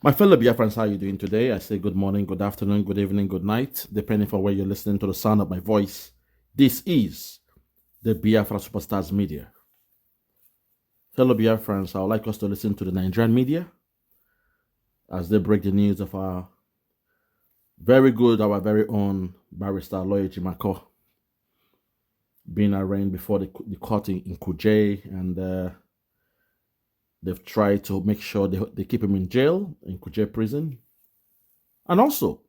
My fellow Biafrans, how are you doing today? I say good morning, good afternoon, good evening, good night, depending on where you're listening to the sound of my voice. This is the Biafra Superstars Media. Fellow Biafrans, I would like us to listen to the Nigerian media as they break the news of our very own barrister ALOY EJIMAKOR being arraigned before the court in Kuje, and they've tried to make sure they keep him in jail, in Kuje prison. And also,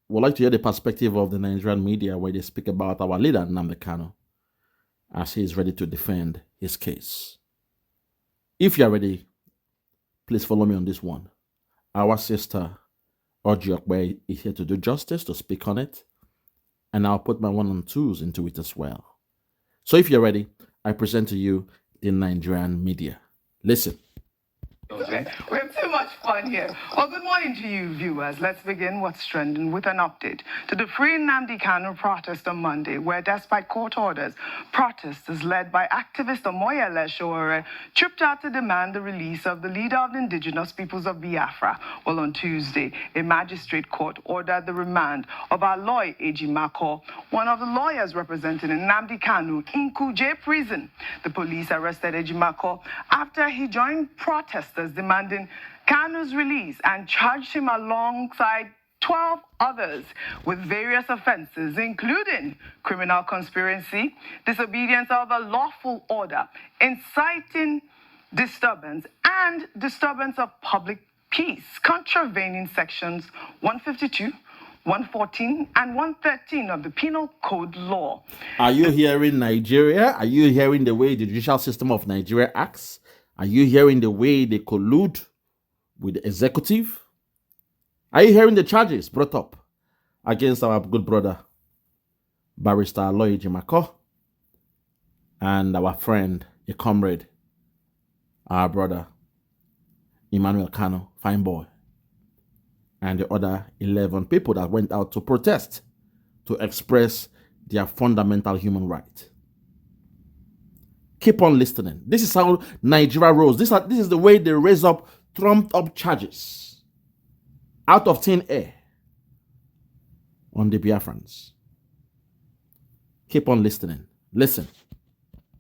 we'd like to hear the perspective of the Nigerian media where they speak about our leader, Nnamdi Kanu, as he is ready to defend his case. If you're ready, please follow me on this one. Our sister, OKPE, is here to do justice, to speak on it, and I'll put my one and twos into it as well. So if you're ready, I present to you the Nigerian media. Listen. Okay. We have so much fun here. Well, good morning to you, viewers. Let's begin what's trending with an update to the Free Nnamdi Kanu protest on Monday, where despite court orders, protesters led by activist Omoyele Sowore trooped out to demand the release of the leader of the indigenous peoples of Biafra. Well, on Tuesday, a magistrate court ordered the remand of ALOY EJIMAKOR, one of the lawyers representing Nnamdi Kanu, in Kuje prison. The police arrested EJIMAKOR after he joined protesters demanding KANU'S release and charged him alongside 12 others with various offenses, including criminal conspiracy, disobedience of a lawful order, inciting disturbance, and disturbance of public peace, contravening sections 152, 114, and 113 of the Penal Code law. Are you hearing Nigeria? Are you hearing the way the judicial system of Nigeria acts? Are you hearing the way they collude with the executive? Are you hearing the charges brought up against our good brother, barrister ALOY EJIMAKOR, and our friend, a comrade, our brother, Emmanuel Kanu, fine boy, and the other 11 people that went out to protest, to express their fundamental human right? Keep on listening. This is how Nigeria rolls. This is the way they raise up trumped up charges out of thin air on the Biafrans. Keep on listening. Listen.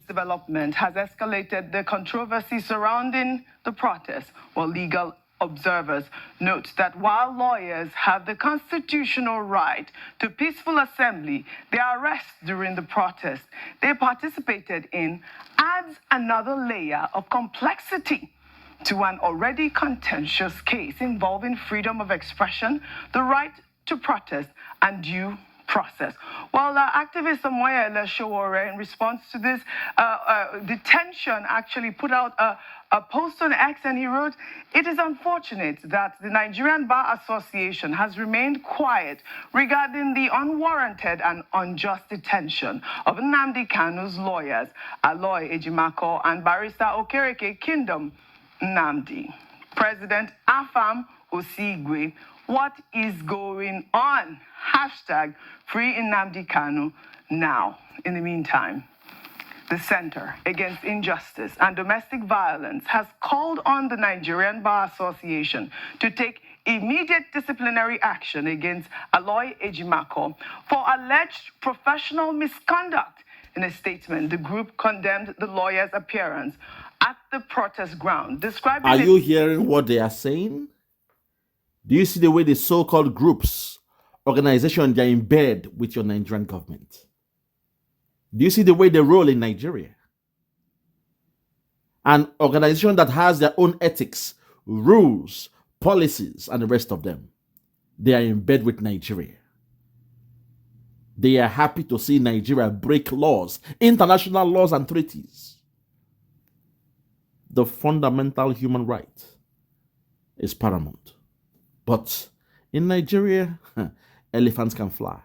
Development has escalated the controversy surrounding the protest, while legal observers note that while lawyers have the constitutional right to peaceful assembly, their arrest during the protest they participated in adds another layer of complexity to an already contentious case involving freedom of expression, the right to protest, and due process. Well, activist Omoyele Sowore, in response to this detention, actually put out a post on X, and he wrote, "It is unfortunate that the Nigerian Bar Association has remained quiet regarding the unwarranted and unjust detention of Nnamdi Kanu's lawyers, ALOY EJIMAKOR and barrister Okereke Kingdom Nnamdi. President Afam Osigwe, what is going on? Hashtag free Nnamdi Kanu now." In the meantime, the Center Against Injustice and Domestic Violence has called on the Nigerian Bar Association to take immediate disciplinary action against ALOY EJIMAKOR for alleged professional misconduct. In a statement, the group condemned the lawyer's appearance at the protest ground, describing Are you hearing what they are saying? Do you see the way the so-called groups, organizations, they're in bed with your Nigerian government? Do you see the way they roll in Nigeria? An organization that has their own ethics, rules, policies, and the rest of them, they are in bed with Nigeria. They are happy to see Nigeria break laws, international laws and treaties. The fundamental human right is paramount. But in Nigeria, elephants can fly.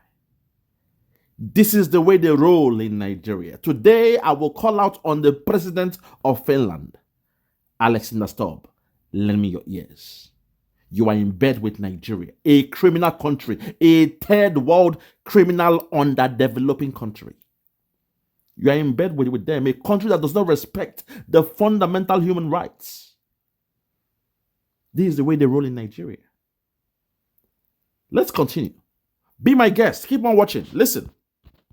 This is the way they roll in Nigeria. Today, I will call out on the president of Finland, Alexander Stubb. Lend me your ears. You are in bed with Nigeria, a criminal country, a third world criminal underdeveloping country. You are in bed with them, a country that does not respect the fundamental human rights. This is the way they roll in Nigeria. Let's continue. Be my guest. Keep on watching. Listen.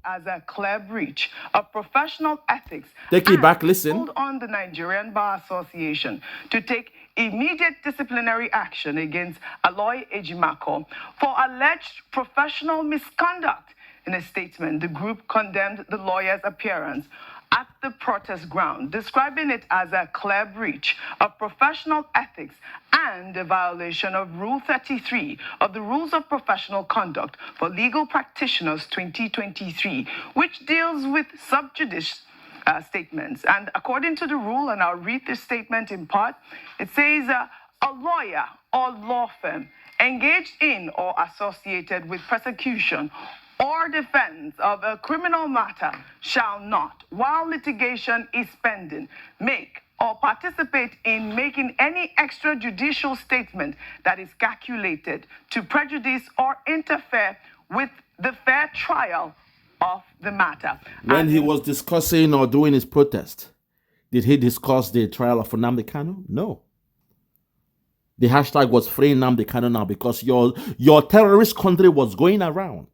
As a clear breach of professional ethics. Take it back, listen. Called on the Nigerian Bar Association to take immediate disciplinary action against ALOY EJIMAKOR for alleged professional misconduct. In a statement, the group condemned the lawyer's appearance at the protest ground, describing it as a clear breach of professional ethics and a violation of Rule 33 of the Rules of Professional Conduct for Legal Practitioners 2023, which deals with sub judice statements. And according to the rule, and I'll read this statement in part, it says a lawyer or law firm engaged in or associated with prosecution or defense of a criminal matter shall not, while litigation is pending, make or participate in making any extrajudicial statement that is calculated to prejudice or interfere with the fair trial of the matter. When he was discussing or doing his protest, did he discuss the trial of Nnamdi Kanu? No. The hashtag was free Nnamdi Kanu now because your terrorist country was going around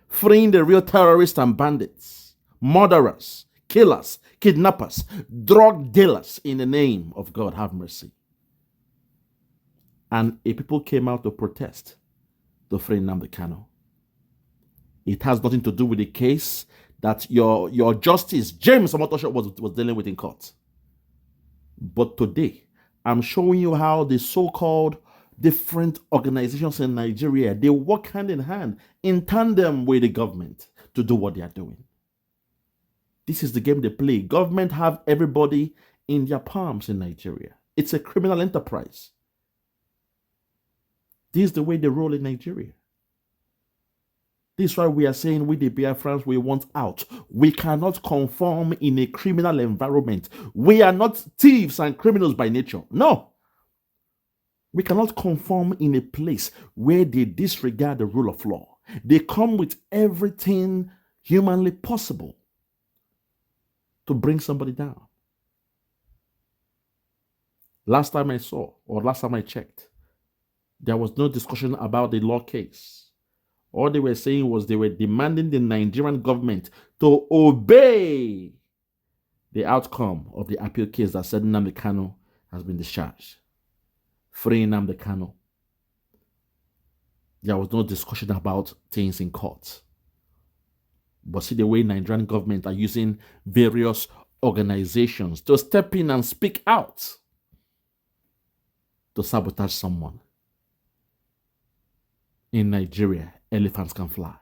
freeing the real terrorists and bandits, murderers, killers, kidnappers, drug dealers in the name of God have mercy. And a people came out to protest to free Nnamdi Kanu. It has nothing to do with the case that your justice, James Natasha, was dealing with in court. But today, I'm showing you how the so-called different organizations in Nigeria, they work hand in hand, in tandem with the government to do what they are doing. This is the game they play. Government have everybody in their palms in Nigeria. It's a criminal enterprise. This is the way they roll in Nigeria. This is why we are saying we the Biafrans, we want out. We cannot conform in a criminal environment. We are not thieves and criminals by nature. No. We cannot conform in a place where they disregard the rule of law. They come with everything humanly possible to bring somebody down. Last time I saw, or last time I checked, there was no discussion about the law case. All they were saying was they were demanding the Nigerian government to obey the outcome of the appeal case that said Nnamdi Kanu has been discharged. Freeing Nnamdi Kanu. There was no discussion about things in court. But see the way Nigerian government are using various organizations to step in and speak out to sabotage someone. In Nigeria, elephants can fly.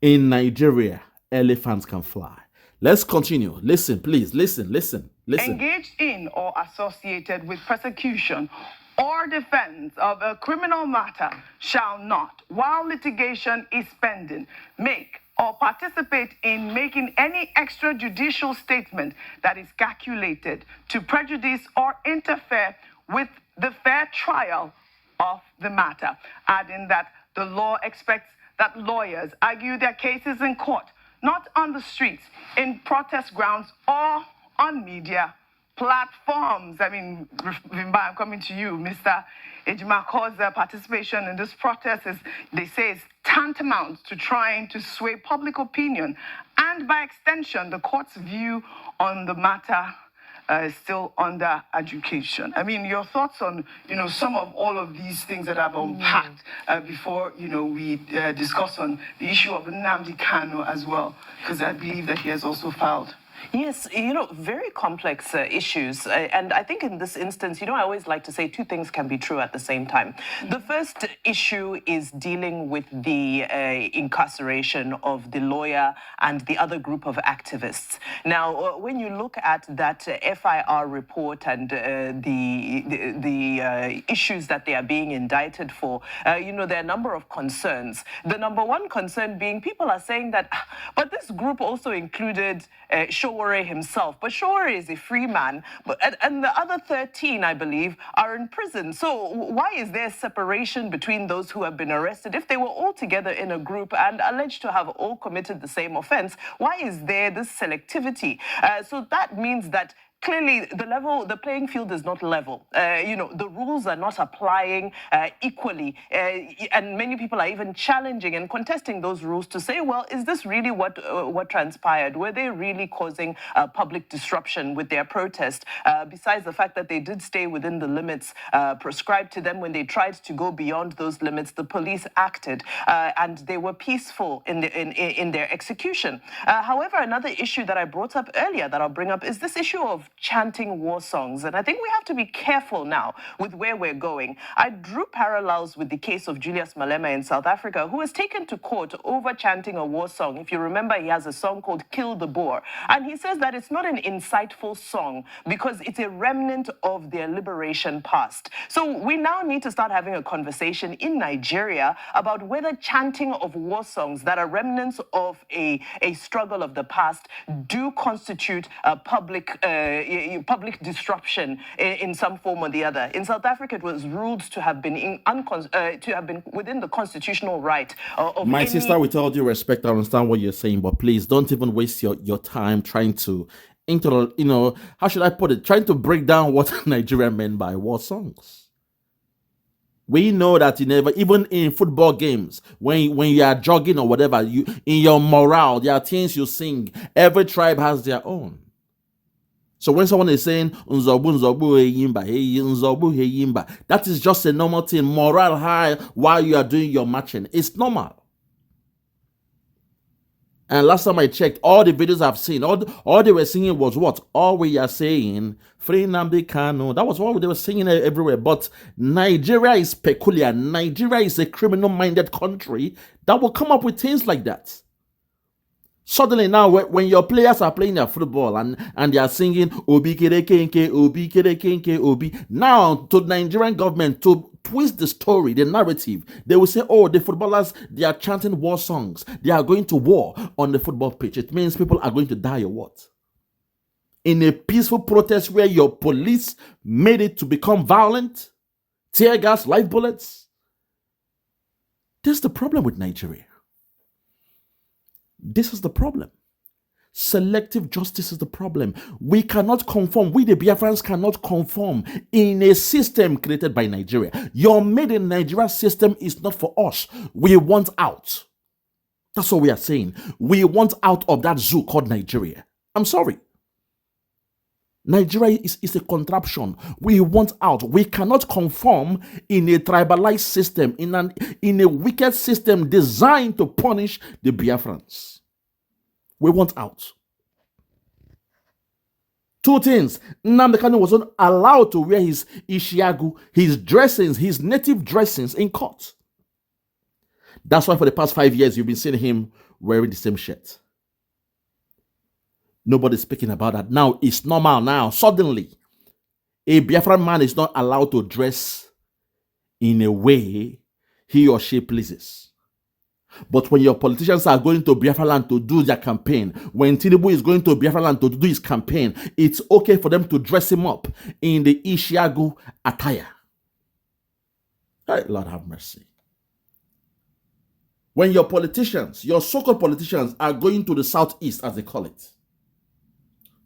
In Nigeria, elephants can fly. Let's continue. Listen, please. Listen. Engaged in or associated with prosecution or defense of a criminal matter shall not, while litigation is pending, make or participate in making any extrajudicial statement that is calculated to prejudice or interfere with the fair trial of the matter, adding that the law expects that lawyers argue their cases in court, not on the streets, in protest grounds, or on media platforms. I mean, Vimba, I'm coming to you. Mr. EJIMAKOR'S participation in this protest is, they say, is tantamount to trying to sway public opinion, and by extension, the court's view on the matter is still under education. I mean, your thoughts on, some of all of these things that I've unpacked before, we discuss on the issue of Nnamdi Kanu as well, because I believe that he has also filed. Yes, very complex issues. And I think in this instance, I always like to say two things can be true at the same time. The first issue is dealing with the incarceration of the lawyer and the other group of activists. Now, when you look at that FIR report and the issues that they are being indicted for, there are a number of concerns. The number one concern being people are saying that, but this group also included Sowore himself, but Sowore is a free man, and the other 13, I believe, are in prison. So why is there separation between those who have been arrested? If they were all together in a group and alleged to have all committed the same offense, why is there this selectivity? So that means that clearly the playing field is not level. The rules are not applying equally, and many people are even challenging and contesting those rules to say, well, is this really what transpired? Were they really causing public disruption with their protest? Besides the fact that they did stay within the limits prescribed to them, when they tried to go beyond those limits, the police acted, and they were peaceful in their execution. However, another issue that I brought up earlier that I'll bring up is this issue of chanting war songs. And I think we have to be careful now with where we're going. I drew parallels with the case of Julius Malema in South Africa, who was taken to court over chanting a war song. If you remember, he has a song called Kill the Boer. And he says that it's not an insightful song because it's a remnant of their liberation past. So we now need to start having a conversation in Nigeria about whether chanting of war songs that are remnants of a struggle of the past do constitute a public disruption in some form or the other. In South Africa, it was ruled to have been within the constitutional right of My any... sister, with all due respect, I understand what you're saying, but please don't even waste your time trying to how should I put it? Trying to break down what Nigeria meant by war songs. We know that even in football games, when you are jogging or whatever, in your morale, there are things you sing. Every tribe has their own. So when someone is saying "Nzobu nzobu heyimba, hey nzobu heyimba," that is just a normal thing, morale high while you are doing your marching. It's normal. And last time I checked, all the videos I've seen, all they were singing was what? All we are saying, Free Nnamdi Kanu. That was what they were singing everywhere. But Nigeria is peculiar. Nigeria is a criminal-minded country that will come up with things like that. Suddenly now, when your players are playing their football and they are singing Obi Kere Kenke, Obi Kere Kenke, Obi. Now, to the Nigerian government, to twist the story, the narrative, they will say, oh, the footballers, they are chanting war songs. They are going to war on the football pitch. It means people are going to die or what? In a peaceful protest where your police made it to become violent, tear gas, live bullets. This is the problem with Nigeria. This is the problem. Selective justice is the problem. We cannot conform. We, the Biafrans, cannot conform in a system created by Nigeria. Your made in Nigeria system is not for us. We want out. That's what we are saying. We want out of that zoo called Nigeria. I'm sorry. Nigeria is a contraption. We want out. We cannot conform in a tribalized system, in a wicked system designed to punish the Biafrans. We want out. Two things. Nnamdi Kanu was not allowed to wear his ishiagu, his dressings, his native dressings in court. That's why for the past 5 years, you've been seeing him wearing the same shirt. Nobody's speaking about that. Now, it's normal now. Suddenly, a Biafran man is not allowed to dress in a way he or she pleases. But when your politicians are going to Biafra land to do their campaign, when Tinubu is going to Biafra land to do his campaign, it's okay for them to dress him up in the Ishiagu attire. Lord have mercy. When your politicians, your so-called politicians, are going to the southeast, as they call it,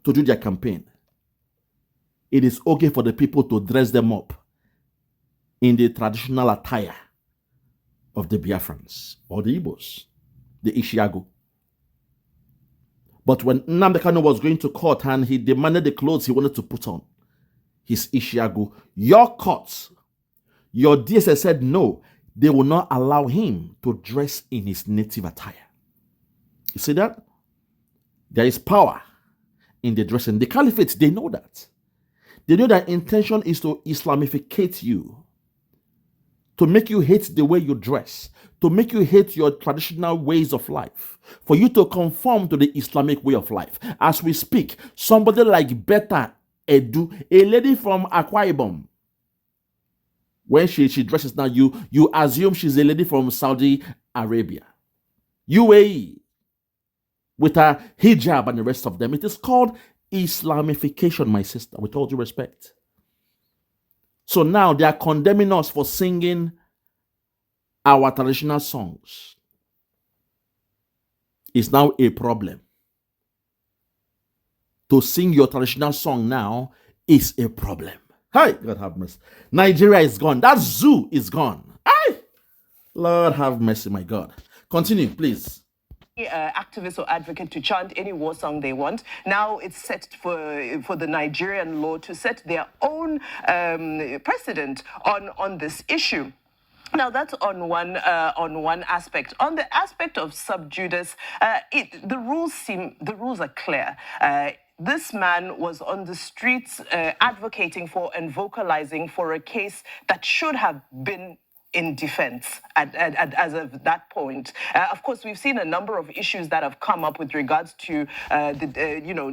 to do their campaign, it is okay for the people to dress them up in the traditional attire of the Biafrans or the Igbos, the Ishiagu. But when Nnamdi Kanu was going to court and he demanded the clothes he wanted to put on, his Ishiagu, your courts, your DSS said no, they will not allow him to dress in his native attire. You see that? There is power in the dressing. The caliphate, they know that. They know that intention is to Islamificate you, to make you hate the way you dress, to make you hate your traditional ways of life, for you to conform to the Islamic way of life. As we speak, somebody like Betta Edu, a lady from Akwa Ibom, when she dresses now, you assume she's a lady from Saudi Arabia, UAE, with her hijab and the rest of them. It is called Islamification, my sister, with all due respect. So now they are condemning us for singing our traditional songs. It's now a problem to sing your traditional song now is a problem. Hi, God have mercy. Nigeria is gone. That zoo is gone. Hi, Lord have mercy, my God. Continue, please. Activist or advocate to chant any war song they want. Now it's set for the Nigerian law to set their own precedent on this issue. Now that's on one aspect. On the aspect of sub judice, the rules are clear. This man was on the streets advocating for and vocalizing for a case that should have been in defense as of that point. Of course, we've seen a number of issues that have come up with regards to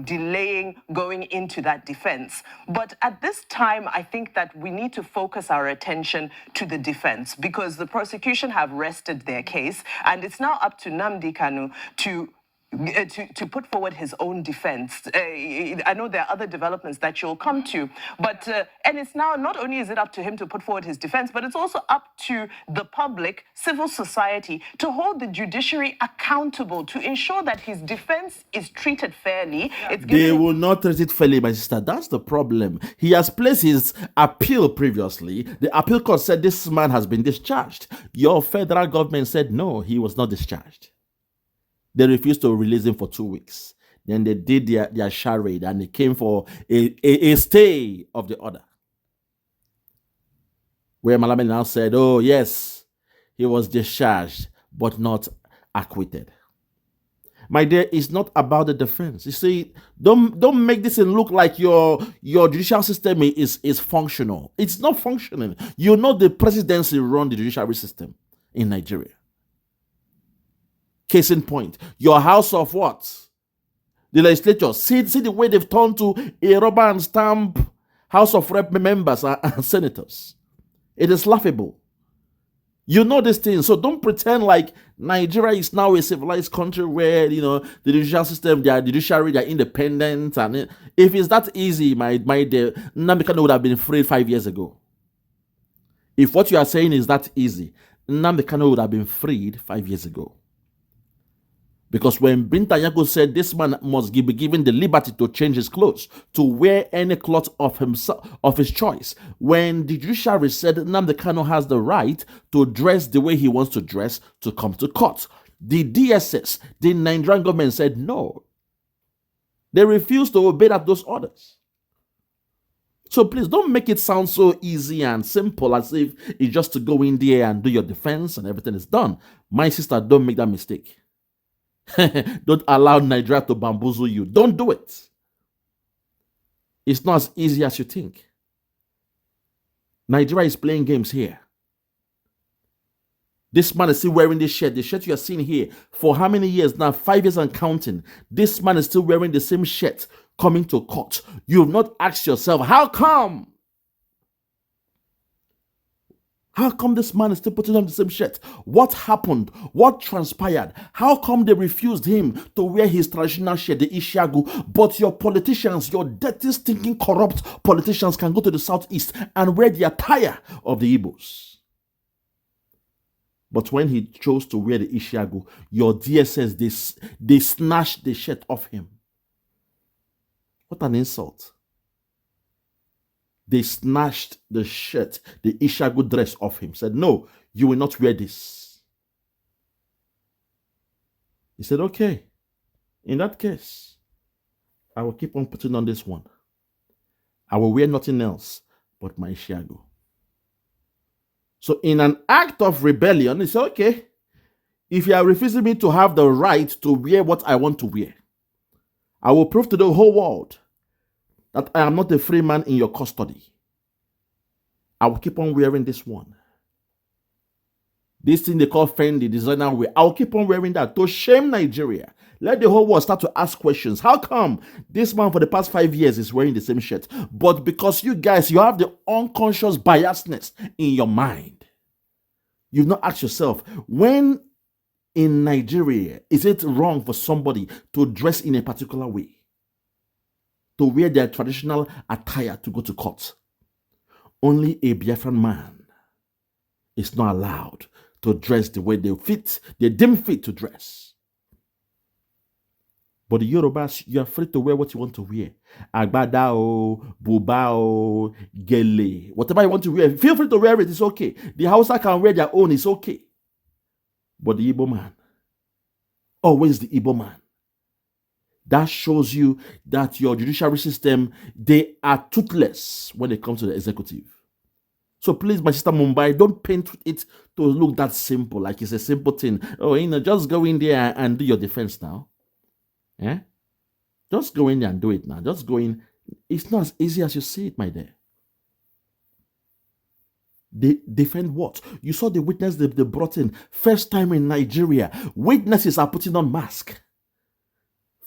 delaying going into that defense. But at this time, I think that we need to focus our attention to the defense, because the prosecution have rested their case, and it's now up to Nnamdi Kanu to put forward his own defense. I know there are other developments that you'll come to, but and it's now not only is it up to him to put forward his defense, but it's also up to the public, civil society, to hold the judiciary accountable to ensure that his defense is treated fairly. They will not treat it fairly, my sister. That's the problem. He has placed his appeal previously. The appeal court said this man has been discharged. Your federal government said no, he was not discharged. They refused to release him for 2 weeks. Then they did their charade, and they came for a stay of the order. Where Malame now said, oh yes, he was discharged, but not acquitted. My dear, it's not about the defense. You see, don't make this look like your judicial system is functional. It's not functioning. You know the presidency run the judiciary system in Nigeria. Case in point, your house of what? The legislature. See the way they've turned to a rubber and stamp House of Rep members and senators. It is laughable. You know this thing, so don't pretend like Nigeria is now a civilized country where, the judicial system, their judiciary, they're independent. And if it's that easy, my dear, Nnamdi Kanu would have been freed 5 years ago. If what you are saying is that easy, Nnamdi Kanu would have been freed 5 years ago. Because when Binta Nyako said this man must be given the liberty to change his clothes, to wear any cloth of his choice, when the judiciary said Nnamdi Kanu has the right to dress the way he wants to dress to come to court, the DSS, the Nigerian government said no. They refused to obey those orders. So please don't make it sound so easy and simple as if it's just to go in there and do your defense and everything is done. My sister, don't make that mistake. Don't allow Nigeria to bamboozle you. Don't do it. It's not as easy as you think. Nigeria is playing games here. This man is still wearing this shirt. The shirt you are seeing here for how many years now? 5 years and counting. This man is still wearing the same shirt coming to court. You have not asked yourself, how come? How come this man is still putting on the same shirt? What happened? What transpired? How come they refused him to wear his traditional shirt, the Ishiagu? But your politicians, your dirty, stinking, corrupt politicians can go to the southeast and wear the attire of the Igbos. But when he chose to wear the Ishiagu, your DSS, they snatched the shirt off him. What an insult. They snatched the shirt, the Ishiagu dress off him. Said, no, you will not wear this. He said, okay, in that case, I will keep on putting on this one. I will wear nothing else but my Ishiagu. So in an act of rebellion, he said, okay, if you are refusing me to have the right to wear what I want to wear, I will prove to the whole world that I am not a free man in your custody. I will keep on wearing this one. This thing they call Fendi designer wear, I will keep on wearing that to shame Nigeria. Let the whole world start to ask questions. How come this man for the past 5 years is wearing the same shirt? But because you guys, you have the unconscious biasness in your mind. You've not asked yourself, when in Nigeria is it wrong for somebody to dress in a particular way? To wear their traditional attire to go to court. Only a Biafran man is not allowed to dress the way they deem fit to dress. But the Yorubas, you're free to wear what you want to wear. Agbada o, buba o, gele. Whatever you want to wear, feel free to wear it, it's okay. The Hausa can wear their own, it's okay. But the Igbo man, always the Igbo man. That shows you that your judiciary system, they are toothless when it comes to the executive. So please, my sister Mumbai, don't paint it to look that simple, like it's a simple thing. Oh, just go in there and do your defense now. Yeah? Just go in there and do it now. Just go in. It's not as easy as you see it, my dear. They defend what? You saw the witness they brought in. First time in Nigeria, witnesses are putting on masks.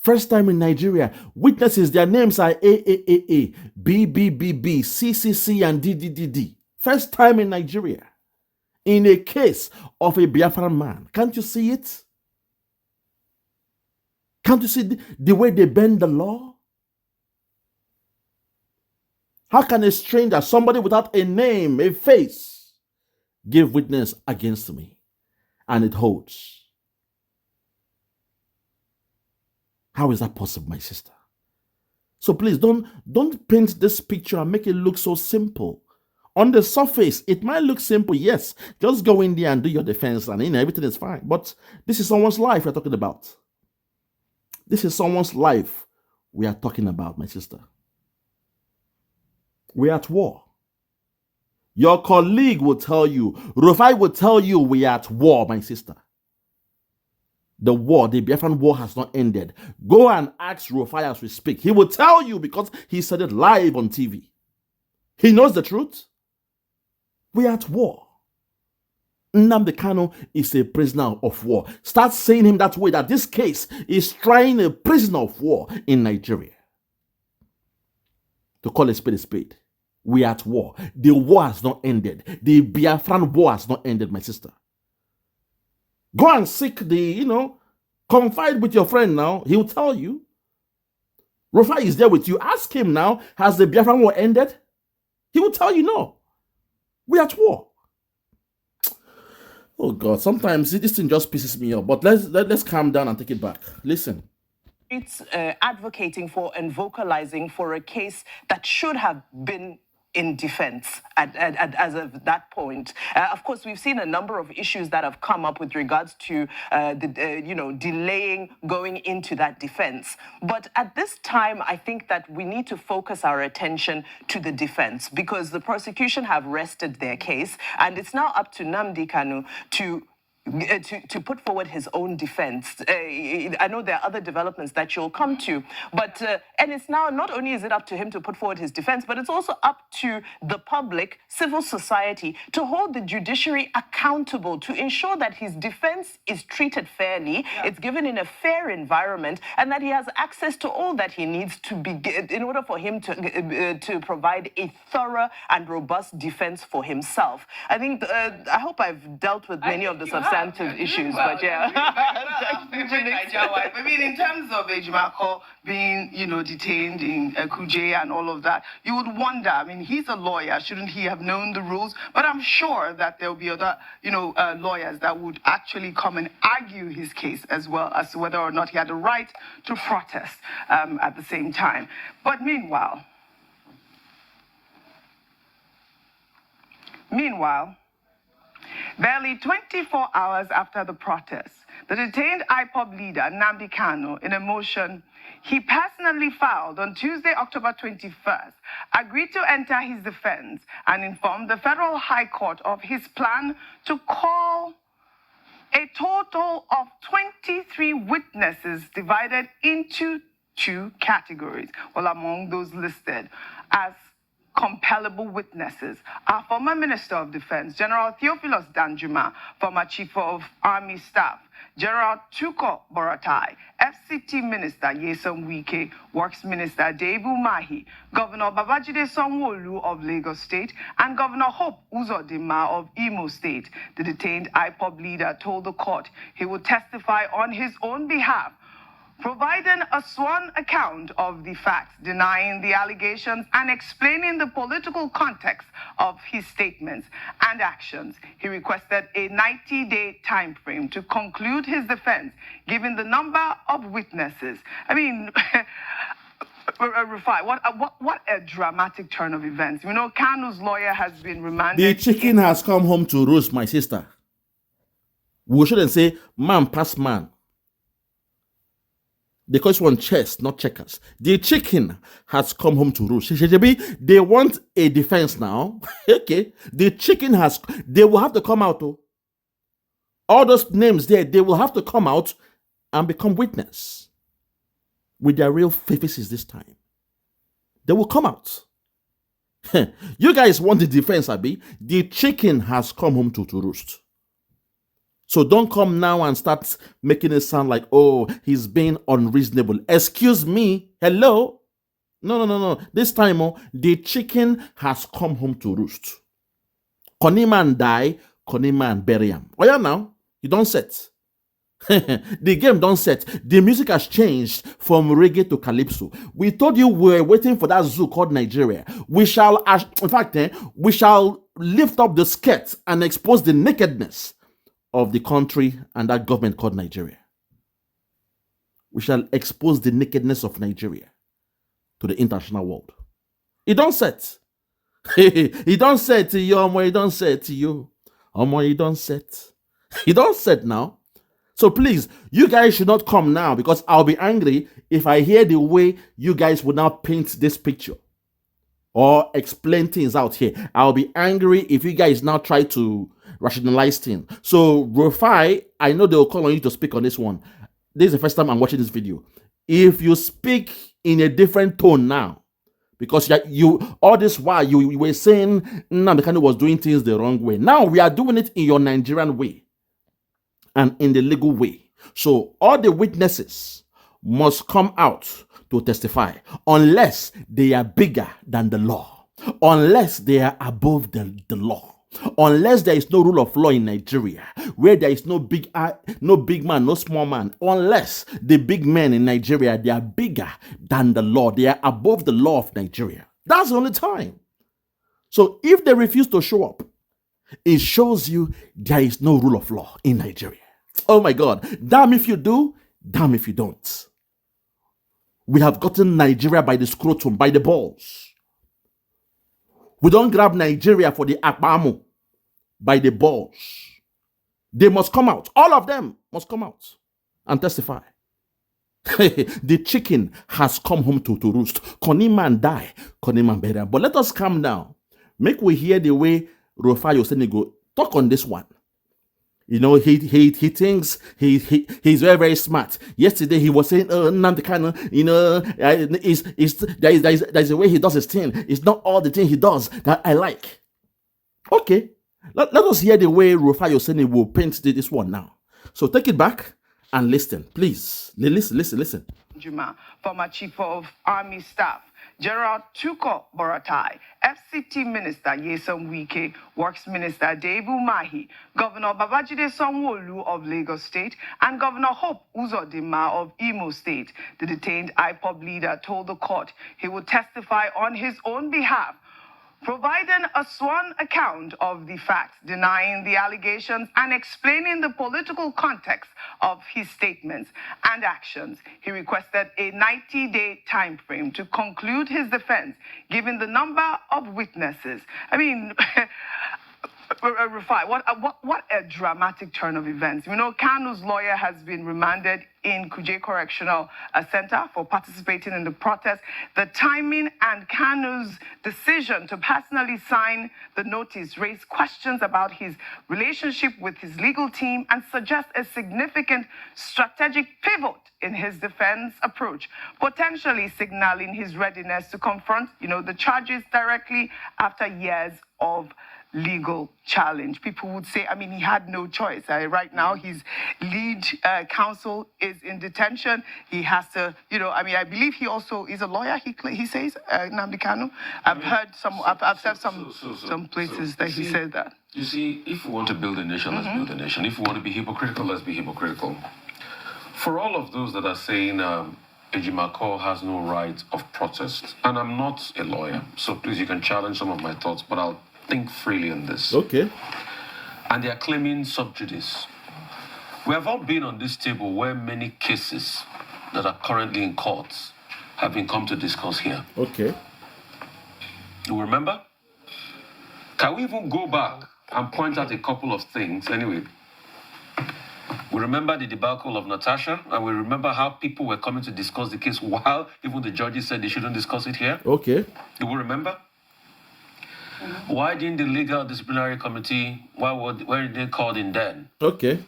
First time in Nigeria, witnesses, their names are AAAA, BBBB, CCC, and DDDD. First time in Nigeria. In a case of a Biafran man. Can't you see it? Can't you see the way they bend the law? How can a stranger, somebody without a name, a face, give witness against me? And it holds. How is that possible, my sister? So please don't paint this picture and make it look so simple. On the surface, it might look simple, yes. Just go in there and do your defense and everything is fine. But this is someone's life we're talking about. This is someone's life we are talking about, my sister. We're at war. Your colleague will tell you, Rufai will tell you we are at war, my sister. The war, the Biafran war has not ended. Go and ask Rufai as we speak. He will tell you because he said it live on TV. He knows the truth. We are at war. Nnamdi Kanu is a prisoner of war. Start saying him that way, that this case is trying a prisoner of war in Nigeria. To call a spade a spade. We are at war. The war has not ended. The Biafran war has not ended, my sister. Go and seek confide with your friend now. He'll tell you. Rufai is there with you. Ask him now, has the Biafran war ended? He will tell you no. We are at war. Oh God, sometimes this thing just pisses me off. But let's calm down and take it back. Listen. It's advocating for and vocalizing for a case that should have been in defense as of that point. Of course, we've seen a number of issues that have come up with regards to delaying going into that defense. But at this time, I think that we need to focus our attention to the defense because the prosecution have rested their case, and it's now up to Nnamdi Kanu to put forward his own defense. I know there are other developments that you'll come to, but and it's now not only is it up to him to put forward his defense, but it's also up to the public, civil society, to hold the judiciary accountable to ensure that his defense is treated fairly, it's given in a fair environment, and that he has access to all that he needs to be in order for him to provide a thorough and robust defense for himself. I think I hope I've dealt with many of the substantive issues, but yeah. I mean, in terms of EJIMAKOR being, detained in Kuje and all of that, you would wonder, I mean, he's a lawyer, shouldn't he have known the rules? But I'm sure that there'll be other, lawyers that would actually come and argue his case as well as to whether or not he had a right to protest at the same time. But meanwhile, barely 24 hours after the protest, the detained IPOB leader, Nnamdi Kanu, in a motion he personally filed on Tuesday, October 21st, agreed to enter his defense and informed the Federal High Court of his plan to call a total of 23 witnesses divided into two categories. Well, among those listed as compellable witnesses are former Minister of Defense, General Theophilus Danjuma, former Chief of Army Staff, General Tuko Boratai, FCT Minister Nyesom Wike, Works Minister Debu Mahi, Governor Babajide Sanwo-Olu of Lagos State, and Governor Hope Uzodinma of Imo State. The detained IPOB leader told the court he would testify on his own behalf providing a sworn account of the facts, denying the allegations, and explaining the political context of his statements and actions. He requested a 90-day time frame to conclude his defense, given the number of witnesses. I mean, Rufai, what a dramatic turn of events. You know, KANU'S lawyer has been remanded. The chicken has come home to roost, my sister. We shouldn't say man pass man. Because one chess, not checkers. The chicken has come home to roost. They want a defense now. Okay. The chicken has, they will have to come out. Oh. All those names there, they will have to come out and become witness with their real faces this time. They will come out. You guys want the defense, Abi? The chicken has come home to roost. So don't come now and start making it sound like, oh, he's being unreasonable. Excuse me. Hello? No. This time, oh, the chicken has come home to roost. Konima die, Konima bury him. Oh yeah, now, you don't set. The game don't set. The music has changed from reggae to calypso. We told you we were waiting for that zoo called Nigeria. We shall, in fact, we shall lift up the skirt and expose the nakedness of the country and that government called Nigeria. We shall expose the nakedness of Nigeria to the international world. It don't set. It don't set to you, Omo. It don't set to you. Omo, it don't set. It don't set now. So please, you guys should not come now because I'll be angry if I hear the way you guys will now paint this picture or explain things out here. I'll be angry if you guys now try to rationalize things. So Rufai, I know they'll call on you to speak on this one. This is the first time I'm watching this video. If you speak in a different tone now, because you all this while you were saying Nnamdi Kanu was doing things the wrong way. Now we are doing it in your Nigerian way and in the legal way. So all the witnesses must come out to testify unless they are bigger than the law, unless they are above the law. Unless there is no rule of law in Nigeria, where there is no big man, no small man, unless the big men in Nigeria, they are bigger than the law, they are above the law of Nigeria. That's the only time. So if they refuse to show up, it shows you there is no rule of law in Nigeria. Oh my God. Damn if you do, damn if you don't. We have gotten Nigeria by the scrotum, by the balls. We don't grab Nigeria for the akpamu by the balls. They must come out. All of them must come out and testify. The chicken has come home to roost. Konima die, Konima bury. But let us calm down. Make we hear the way Rufai OSENI go talk on this one. You know, he thinks he's very, very smart. Yesterday he was saying, Nnamdi Kanu, you know, there's a way he does his thing. It's not all the thing he does that I like. Okay. Let us hear the way Rufai OSENI will paint this one now. So take it back and listen. Please. Listen. Juma, former Chief of Army Staff, General Tuko Boratai, FCT Minister Yesom Wike, Works Minister Debu Mahi, Governor Babajide Sanwo-Olu of Lagos State, and Governor Hope Uzodinma of Imo State. The detained IPOB leader told the court he would testify on his own behalf, providing a sworn account of the facts, denying the allegations, and explaining the political context of his statements and actions. He requested a 90-day time frame to conclude his defense, given the number of witnesses. I mean, Rufai, what a dramatic turn of events. You know, KANU'S lawyer has been remanded in Kuje Correctional Center for participating in the protest. The timing and KANU'S decision to personally sign the notice raised questions about his relationship with his legal team and suggest a significant strategic pivot in his defense approach, potentially signaling his readiness to confront, the charges directly after years of legal challenge. People would say, he had no choice. Right now, his lead counsel is in detention. He has to, I believe he also is a lawyer, he says, Nnamdi Kanu. I've heard some places that he said that. You see, if we want to build a nation, let's build a nation. If we want to be hypocritical, let's be hypocritical. For all of those that are saying EJIMAKOR has no right of protest, and I'm not a lawyer, so please you can challenge some of my thoughts, but I'll think freely on this. Okay. And they are claiming sub judice. We have all been on this table where many cases that are currently in courts have been come to discuss here. Okay. Do you remember? Can we even go back and point out a couple of things? Anyway, we remember the debacle of Natasha, and we remember how people were coming to discuss the case while even the judges said they shouldn't discuss it here. Okay. Do we remember? Why didn't the legal disciplinary committee, were they called in then? Okay.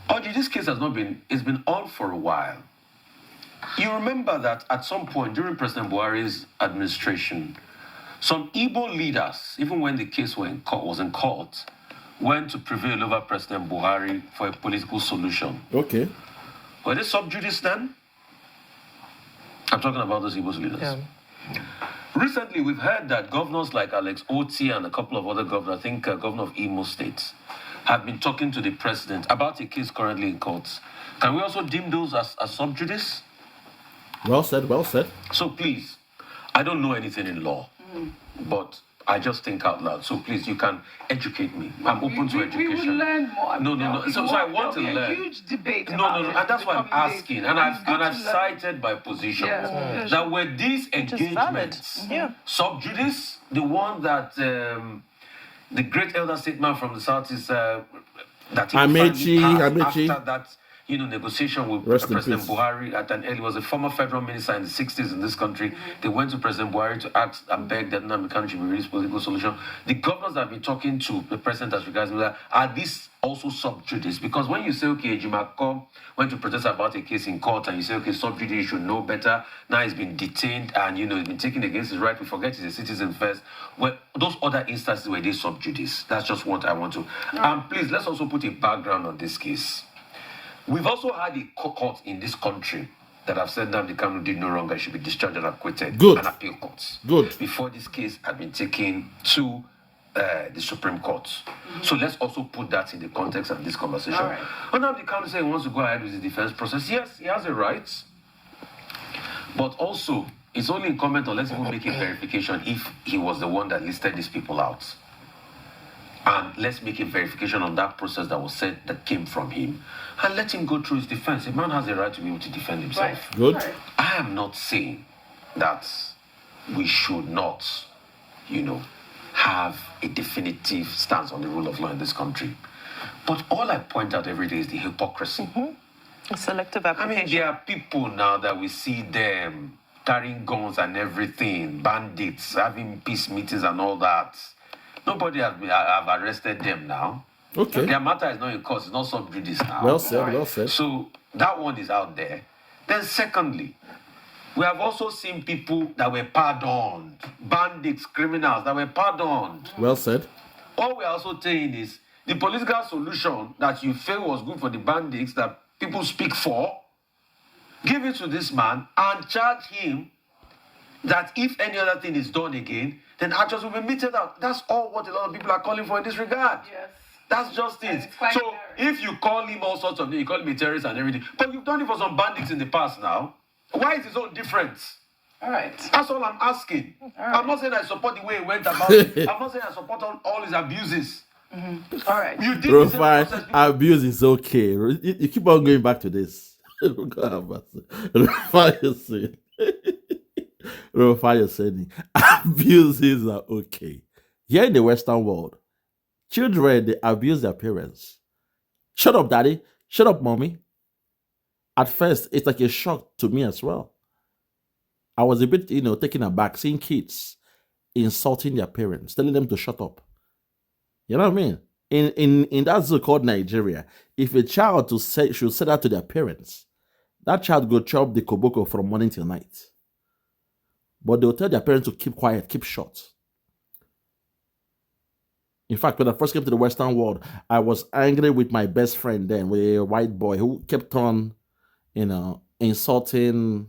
Oji, this case has not been, it's been on for a while. You remember that at some point during President Buhari's administration, some Igbo leaders, even when the case was in court, went to prevail over President Buhari for a political solution. Okay. Were they sub judice then? I'm talking about those Igbo leaders. Yeah. Recently, we've heard that governors like Alex Oti and a couple of other governors, I think governor of Imo State, have been talking to the president about a case currently in courts. Can we also deem those as sub judice? Well said, well said. So please, I don't know anything in law, but I just think out loud. So please, you can educate me. I'm open to education. We will learn more. No. So I want to learn. A huge debate. No. And that's why I'm asking. And I've cited my position. Yeah. That were these Which is valid. engagements Yeah. sub judice, the one that the great elder statesman from the south is that he Amechi. after that negotiation with Rest in President peace. Buhari at an early, was a former federal minister in the 60s in this country. They went to President Buhari to ask and beg that Nnamdi Kanu should be released political solution. The governors that have been talking to the president as regards that, are these also sub judice? Because when you say, okay, EJIMAKOR went to protest about a case in court and you say, okay, sub judice, you should know better. Now he's been detained and, he's been taken against his right. We forget he's a citizen first. Well, those other instances where they sub judice. That's just what I want to. And please, let's also put a background on this case. We've also had a court in this country that have said Nnamdi Kanu did no wrong and should be discharged and acquitted. Good. And appeal courts. Good. Before this case had been taken to the Supreme Court. So let's also put that in the context of this conversation. All right. Nnamdi Kanu said he wants to go ahead with the defense process. Yes, he has a right. But also, it's only incumbent on let's even make a verification if he was the one that listed these people out. And let's make a verification on that process that was said that came from him. And let him go through his defense. A man has a right to be able to defend himself. Right. Good. Right. I am not saying that we should not, have a definitive stance on the rule of law in this country. But all I point out every day is the hypocrisy. A selective I application. mean, there are people now that we see them carrying guns and everything, bandits, having peace meetings and all that. Nobody have arrested them now. Okay. Their matter is not in court, it's not sub judice now. Well said, well said. So that one is out there. Then secondly, we have also seen people that were pardoned, bandits, criminals that were pardoned. Well said. All we're also saying is the political solution that you feel was good for the bandits that people speak for, give it to this man and charge him that if any other thing is done again, then actions will be meted out. That's all what a lot of people are calling for in this regard. Yes. That's just it. it's quite So fair. if you call him all sorts of things, you call him a terrorist and everything, but you've done it for some bandits in the past now. Why is it so different? All right. That's all I'm asking. right. I'm not saying I support the way he went about it. I'm not saying I support all his abuses. All right. You did the same process. Rufai, abuse is okay. You keep on going back to this. Rufai is saying, Rufai is saying, abuses are okay. Here in the Western world, children, they abuse their parents. Shut up, daddy. Shut up, mommy. At first, it's like a shock to me as well. I was a bit, taken aback seeing kids insulting their parents, telling them to shut up. You know what I mean? In that zoo called Nigeria, if a child should say that to their parents, that child go chop the koboko from morning till night. But they'll tell their parents to keep quiet, keep shut. In fact, when I first came to the Western world, I was angry with my best friend then, with a white boy who kept on, insulting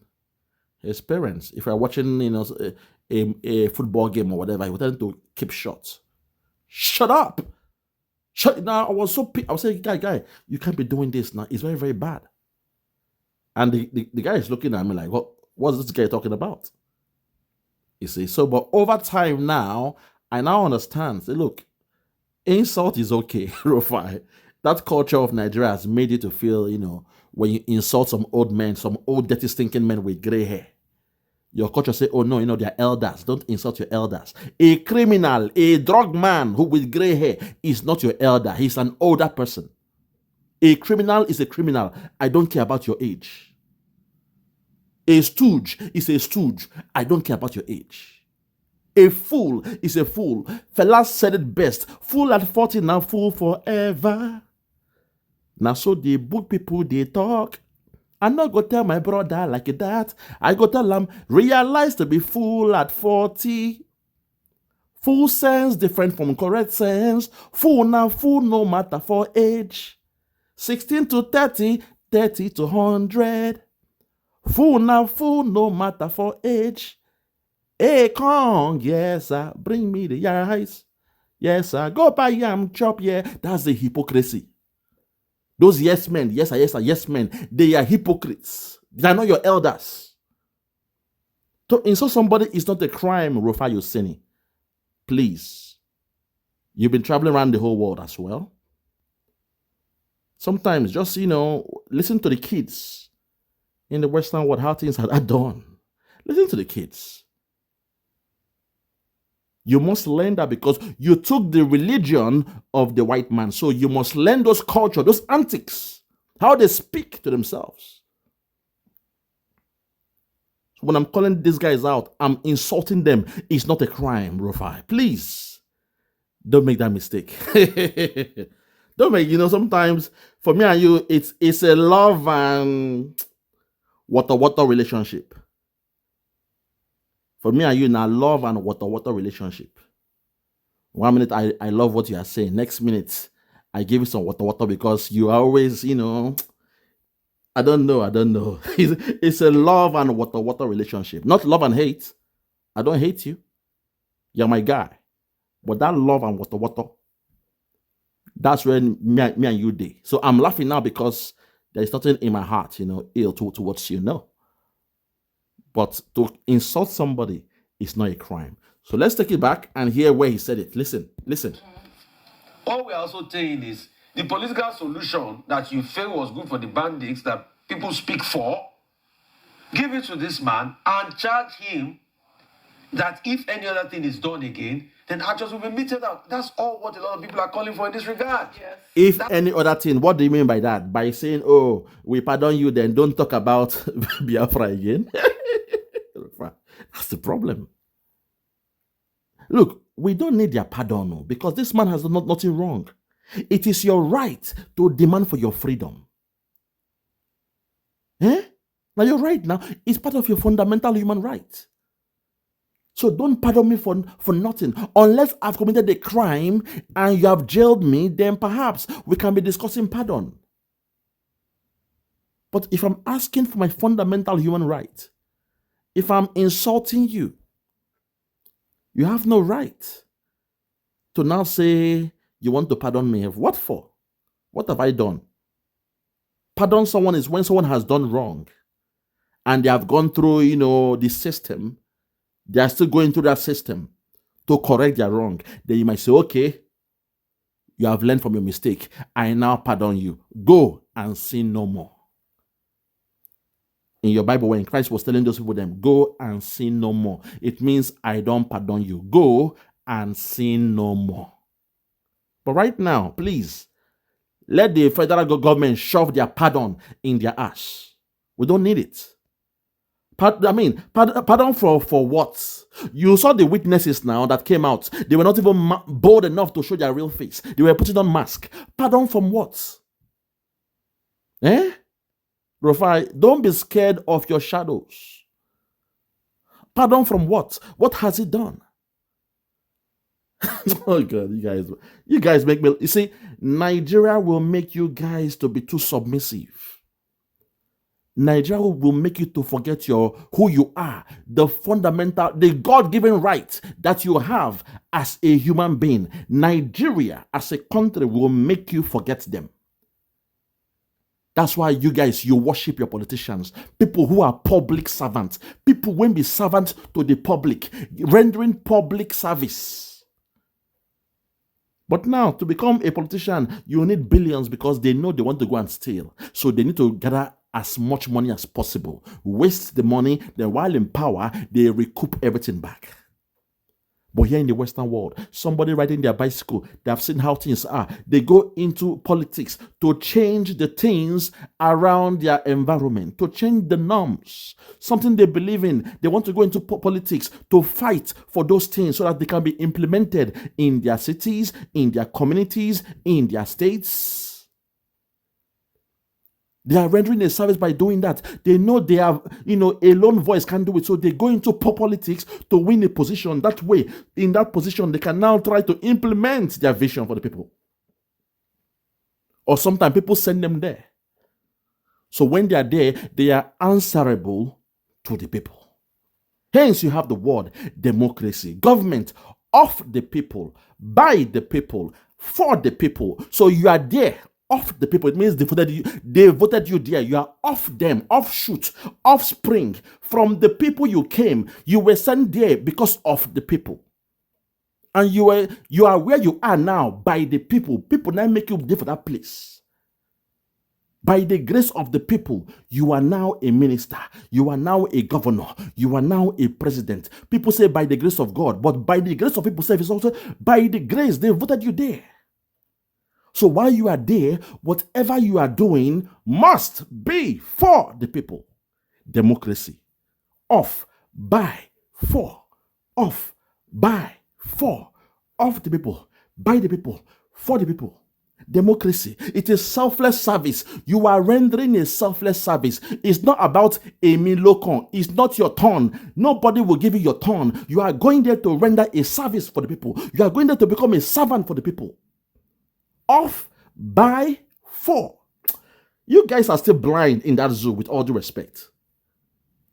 his parents. If we're watching, a football game or whatever, he would tell them to keep shut. Shut up! Now I was I was saying, guy, you can't be doing this now. It's very, very bad. And the guy is looking at me like, what's this guy talking about? You see, so but over time now, I now understand. Say, look, insult is okay, Rufai. That culture of Nigeria has made you to feel, when you insult some old men, some old dirty stinking men with gray hair, your culture say, oh no, they're elders. Don't insult your elders. A criminal, a drug man who with gray hair is not your elder. He's an older person. A criminal is a criminal. I don't care about your age. A stooge is a stooge. I don't care about your age. A fool is a fool. Fela said it best. Fool at 40, now fool forever. Now so the book people, they talk. I'm not going to tell my brother like that. I go tell him, realize to be fool at 40. Full sense different from correct sense. Fool now, fool no matter for age. 16 to 30, 30 to 100. Fool now, fool no matter for age. Hey, Kong, yes, sir, bring me the rice. Yes, sir, go buy yam chop, yeah. That's the hypocrisy. Those yes men, yes, sir, yes, sir, yes men, they are hypocrites. They are not your elders. To insult somebody is not a crime, Rufai OSENI. Please. You've been traveling around the whole world as well. Sometimes just, listen to the kids in the Western world, how things are done. Listen to the kids. You must learn that because you took the religion of the white man. So you must learn those culture, those antics, how they speak to themselves. So when I'm calling these guys out, I'm insulting them. It's not a crime, Rufai. Please, don't make that mistake. Don't make, sometimes for me and you, it's a love and water relationship. For me and you, now love and water relationship. 1 minute, I love what you are saying. Next minute, I give you some water because you are always, I don't know. It's a love and water relationship. Not love and hate. I don't hate you. You're my guy. But that love and water, that's when me and you did. So I'm laughing now because there is nothing in my heart, ill towards you, But to insult somebody is not a crime. So let's take it back and hear where he said it. Listen. All we're also saying is the political solution that you feel was good for the bandits that people speak for, give it to this man and charge him that if any other thing is done again, then actions will be meted out. That's all what a lot of people are calling for in this regard. Yes. If any other thing, what do you mean by that? By saying, oh, we pardon you, then don't talk about Biafra again? That's the problem. Look, we don't need their pardon because this man has done nothing wrong. It is your right to demand for your freedom. Now you're right now. It's part of your fundamental human right. So don't pardon me for nothing. Unless I've committed a crime and you have jailed me, then perhaps we can be discussing pardon. But if I'm asking for my fundamental human right, if I'm insulting you, you have no right to now say you want to pardon me. What for? What have I done? Pardon someone is when someone has done wrong and they have gone through, the system. They are still going through that system to correct their wrong. Then you might say, okay, you have learned from your mistake. I now pardon you. Go and sin no more. In your Bible, when Christ was telling those people, go and sin no more. It means I don't pardon you. Go and sin no more. But right now, please, let the federal government shove their pardon in their ass. We don't need it. Pardon for what? You saw the witnesses now that came out. They were not even bold enough to show their real face. They were putting on mask. Pardon from what? Rufai, don't be scared of your shadows. Pardon from what? What has it done? Oh God, you guys make me. You see, Nigeria will make you guys to be too submissive. Nigeria will make you to forget who you are, the fundamental, the God-given right that you have as a human being. Nigeria as a country will make you forget them. That's why you guys, you worship your politicians, people who are public servants. People will be servants to the public, rendering public service. But now, to become a politician, you need billions because they know they want to go and steal. So they need to gather as much money as possible, waste the money, then while in power, they recoup everything back. But here in the Western world, somebody riding their bicycle, they have seen how things are. They go into politics to change the things around their environment, to change the norms, something they believe in. They want to go into politics to fight for those things so that they can be implemented in their cities, in their communities, in their states. They are rendering a service by doing that. They know they have, a lone voice can't do it. So they go into politics to win a position. That way, in that position, they can now try to implement their vision for the people. Or sometimes people send them there. So when they are there, they are answerable to the people. Hence, you have the word democracy. Government of the people, by the people, for the people. So you are there. Of the people, it means they voted you there. You are of them, offshoot, offspring from the people you came. You were sent there because of the people, and you are where you are now by the people. People now make you there for that place. By the grace of the people, you are now a minister. You are now a governor. You are now a president. People say by the grace of God, but by the grace of people, say it's also by the grace they voted you there. So while you are there, whatever you are doing must be for the people. Democracy. Of, by, for. Of, by, for. Of the people, by the people, for the people. Democracy. It is selfless service. You are rendering a selfless service. It's not about a milokon. It's not your turn. Nobody will give you your turn. You are going there to render a service for the people. You are going there to become a servant for the people. Of, by, for. You guys are still blind in that zoo, with all due respect.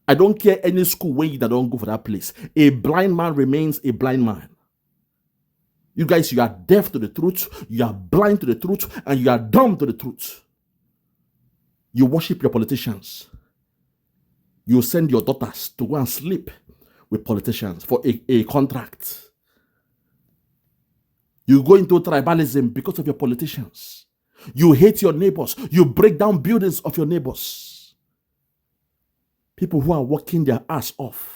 I don't care any school where you don't go for that place. A blind man remains a blind man. You guys, you are deaf to the truth, you are blind to the truth, and you are dumb to the truth. You worship your politicians. You send your daughters to go and sleep with politicians for a contract. You go into tribalism because of your politicians. You hate your neighbors. You break down buildings of your neighbors. People who are working their ass off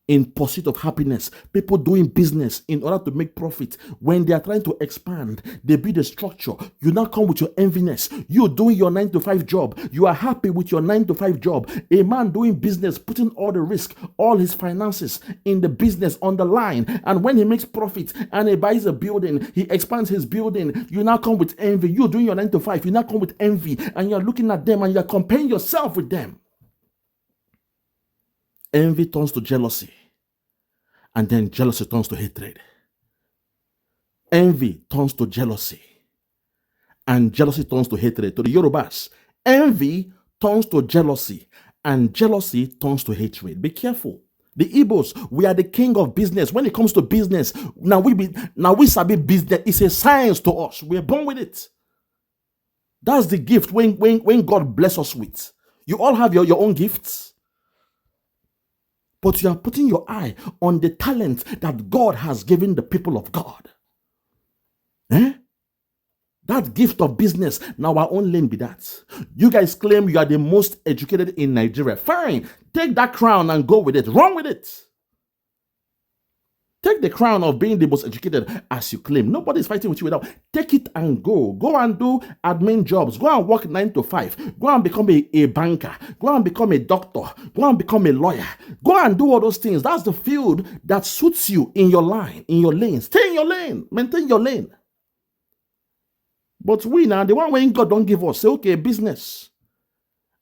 in pursuit of happiness, people doing business in order to make profit. When they are trying to expand, they build a structure. You now come with your enviness. You doing your 9-to-5 job. You are happy with your 9-to-5 job. A man doing business, putting all the risk, all his finances in the business on the line. And when he makes profit and he buys a building, he expands his building. You now come with envy. You doing your 9-to-5. You now come with envy, and you're looking at them and you're comparing yourself with them. Envy turns to jealousy, and then jealousy turns to hatred. Envy turns to jealousy, and jealousy turns to hatred. To the Yorubas, envy turns to jealousy, and jealousy turns to hatred. Be careful. The Igbos, we are the king of business. When it comes to business, now we sabi business. It's a science to us. We're born with it. That's the gift when God bless us with. You all have your own gifts. But you are putting your eye on the talent that God has given the people of God. That gift of business, now our own lane be that. You guys claim you are the most educated in Nigeria. Fine, take that crown and go with it. Run with it. Take the crown of being the most educated as you claim. Nobody's fighting with you without. Take it and go. Go and do admin jobs. Go and work 9-to-5. Go and become a banker. Go and become a doctor. Go and become a lawyer. Go and do all those things. That's the field that suits you in your line, in your lane. Stay in your lane. Maintain your lane. But we now, the one when God don't give us, say, okay, business.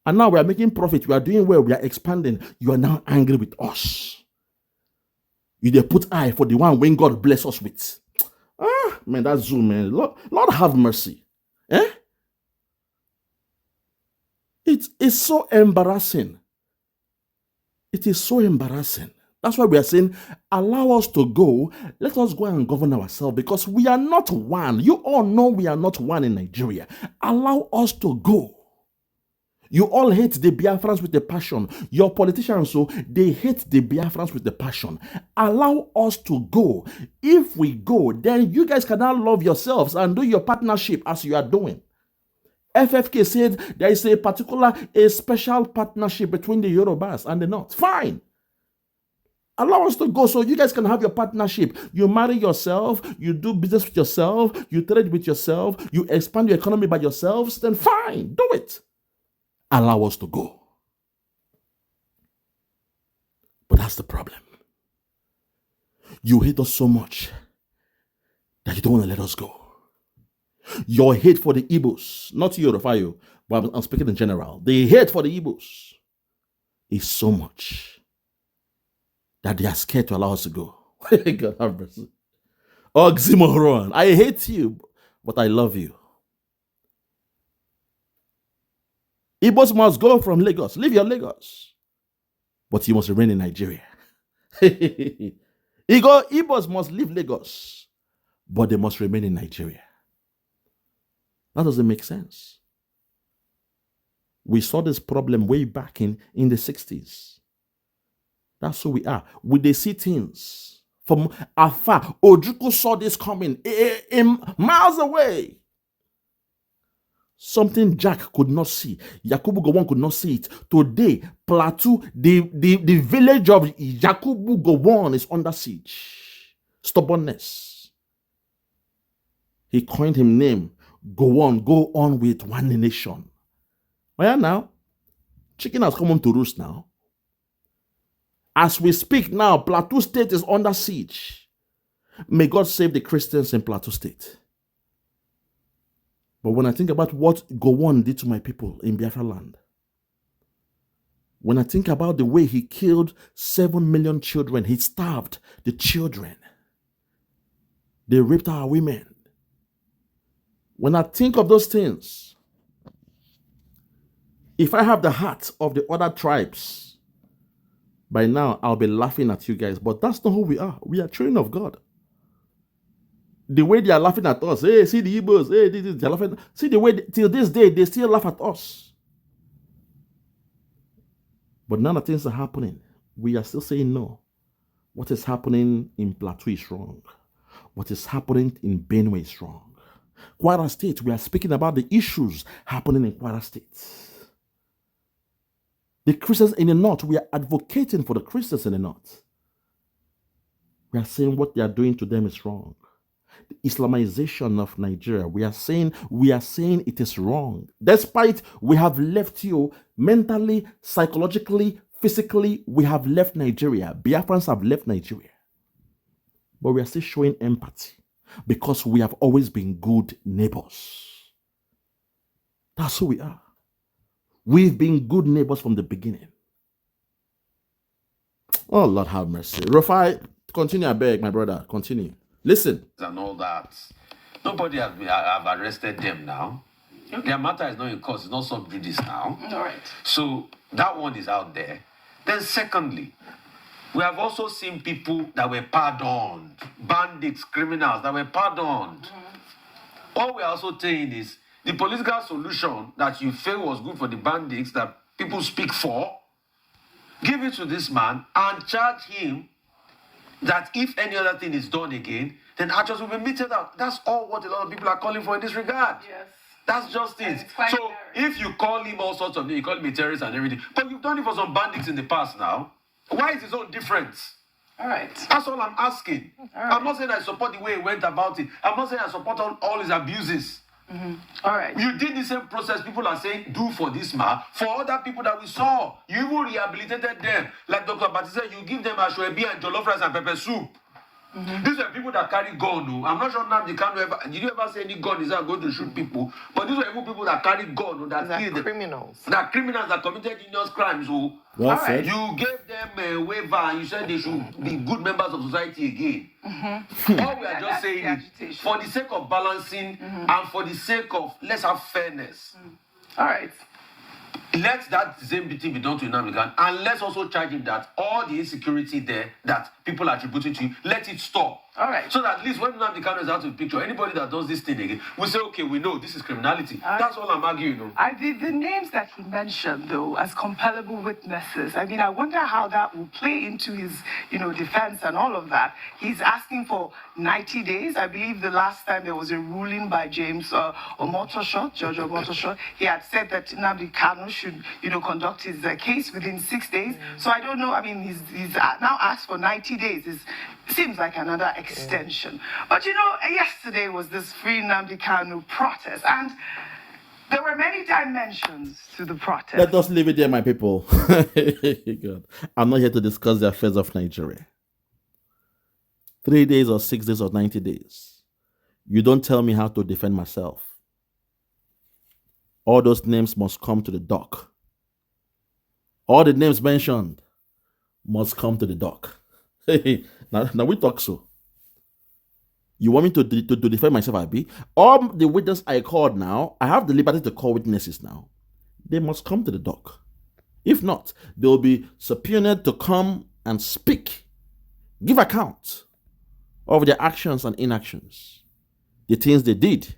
And now we are making profit. We are doing well. We are expanding. You are now angry with us. You dey put eye for the one when God bless us with. Man, that's Zoom, man. Lord have mercy. It's so embarrassing. It is so embarrassing. That's why we are saying, allow us to go. Let us go and govern ourselves, because we are not one. You all know we are not one in Nigeria. Allow us to go. You all hate the Biafrans with a passion. Your politicians, so they hate the Biafrans with a passion. Allow us to go. If we go, then you guys can now love yourselves and do your partnership as you are doing. FFK said there is a special partnership between the Yorubas and the North. Fine. Allow us to go so you guys can have your partnership. You marry yourself, you do business with yourself, you trade with yourself, you expand your economy by yourselves, then fine, do it. Allow us to go. But that's the problem. You hate us so much that you don't want to let us go. Your hate for the Igbos, not you, Rufai, but I'm speaking in general. The hate for the Igbos is so much that they are scared to allow us to go. God have mercy. Oxymoron. I hate you, but I love you. Igbos must go from Lagos. Leave your Lagos. But you must remain in Nigeria. Igbos must leave Lagos, but they must remain in Nigeria. That doesn't make sense. We saw this problem way back in the 60s. That's who we are. We they see things from afar. Ojukwu saw this coming miles away. Something Jack could not see. Yakubu Gowon could not see it. Today, Plateau, the village of Yakubu Gowon is under siege. Stubbornness. He coined him name. Go on with one nation. Well, now, chicken has come on to roost now. As we speak now, Plateau State is under siege. May God save the Christians in Plateau State. But when I think about what Gowon did to my people in Biafra land, when I think about the way he killed 7 million children, he starved the children, they raped our women. When I think of those things, if I have the heart of the other tribes, by now I'll be laughing at you guys, but that's not who we are. We are children of God. The way they are laughing at us, hey, see the Igbos, hey, they're laughing. See the way, till this day, they still laugh at us. But none of things are happening. We are still saying no. What is happening in Plateau is wrong. What is happening in Benue is wrong. Kwara State, we are speaking about the issues happening in Kwara State. The Christians in the North, we are advocating for the Christians in the North. We are saying what they are doing to them is wrong. The Islamization of Nigeria, we are saying it is wrong. Despite we have left you mentally, psychologically, physically, we have left Nigeria. Biafrans have left Nigeria. But we are still showing empathy because we have always been good neighbors. That's who we are. We've been good neighbors from the beginning. Oh, Lord have mercy. Rufai, continue, I beg, my brother. Continue. Listen. And all that. Nobody have arrested them now. Okay. Their matter is not in court. It's not sub judice now. All right. So that one is out there. Then secondly, we have also seen people that were pardoned. Bandits, criminals that were pardoned. Mm-hmm. All we're also saying is the political solution that you feel was good for the bandits that people speak for, give it to this man and charge him that if any other thing is done again, then actions will be meted out. That's all what a lot of people are calling for in this regard. Yes. That's just it. So if you call him all sorts of things, you call him a terrorist and everything, but you've done it for some bandits in the past now, why is his own different? All right. That's all I'm asking. All right. I'm not saying I support the way he went about it. I'm not saying I support all his abuses. Mm-hmm. All right. You did the same process people are saying do for this man, for other people that we saw. You even rehabilitated them. Like Dr. Bati said, you give them ashwebi and jollof rice and pepper soup. Mm-hmm. These are people that carry gun. No? I'm not sure now they can't ever. Did you ever say any gun is not going to shoot people? But these are even people that carry gun. No, that kill criminals. That criminals that committed heinous crimes. So well said. You gave them a waiver and you said they should be good members of society again. Mm-hmm. All we are just saying is for the sake of balancing and for the sake of let's have fairness. Mm. All right. let that same thing be done to Nnamdi Kanu, and let's also charge him that all the insecurity there that people are attributing to him, let it stop. All right. So that at least when Nnamdi Kanu is out of the picture, anybody that does this thing again, we say, okay, we know this is criminality. That's all I'm arguing. The names that he mentioned, though, as compellable witnesses, I mean, I wonder how that will play into his, defense and all of that. He's asking for 90 days. I believe the last time there was a ruling by James Omotosho, Judge Omotosho, he had said that Nnamdi Kanu should, conduct his case within 6 days. So I don't know. I mean, he's now asked for 90 days. It seems like another extension. But yesterday was this Free Nnamdi Kanu protest, and there were many dimensions to the protest. Let us leave it there, my people. God. I'm not here to discuss the affairs of Nigeria. 3 days or 6 days or 90 days. You don't tell me how to defend myself. All those names must come to the dock. All the names mentioned must come to the dock. Now we talk so. You want me to defend myself, Abi? All the witnesses I called now, I have the liberty to call witnesses now. They must come to the dock. If not, they will be subpoenaed to come and speak, give account of their actions and inactions, the things they did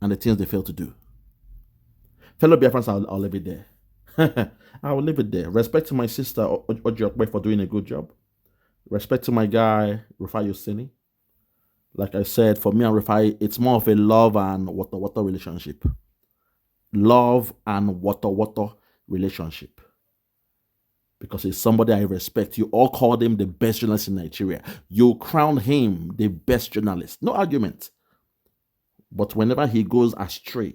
and the things they failed to do. Fellow Biafrans, I'll leave it there. I will leave it there. Respect to my sister, OKPE, for doing a good job. Respect to my guy, Rufai OSENI. Like I said, for me and Rufai, it's more of a love and water relationship. Love and water relationship. Because he's somebody I respect. You all called him the best journalist in Nigeria. You crowned him the best journalist. No argument. But whenever he goes astray,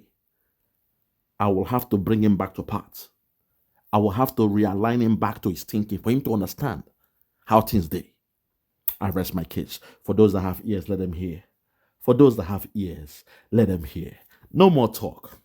I will have to bring him back to path. I will have to realign him back to his thinking for him to understand how things dey. I rest my case. For those that have ears, let them hear. For those that have ears, let them hear. No more talk.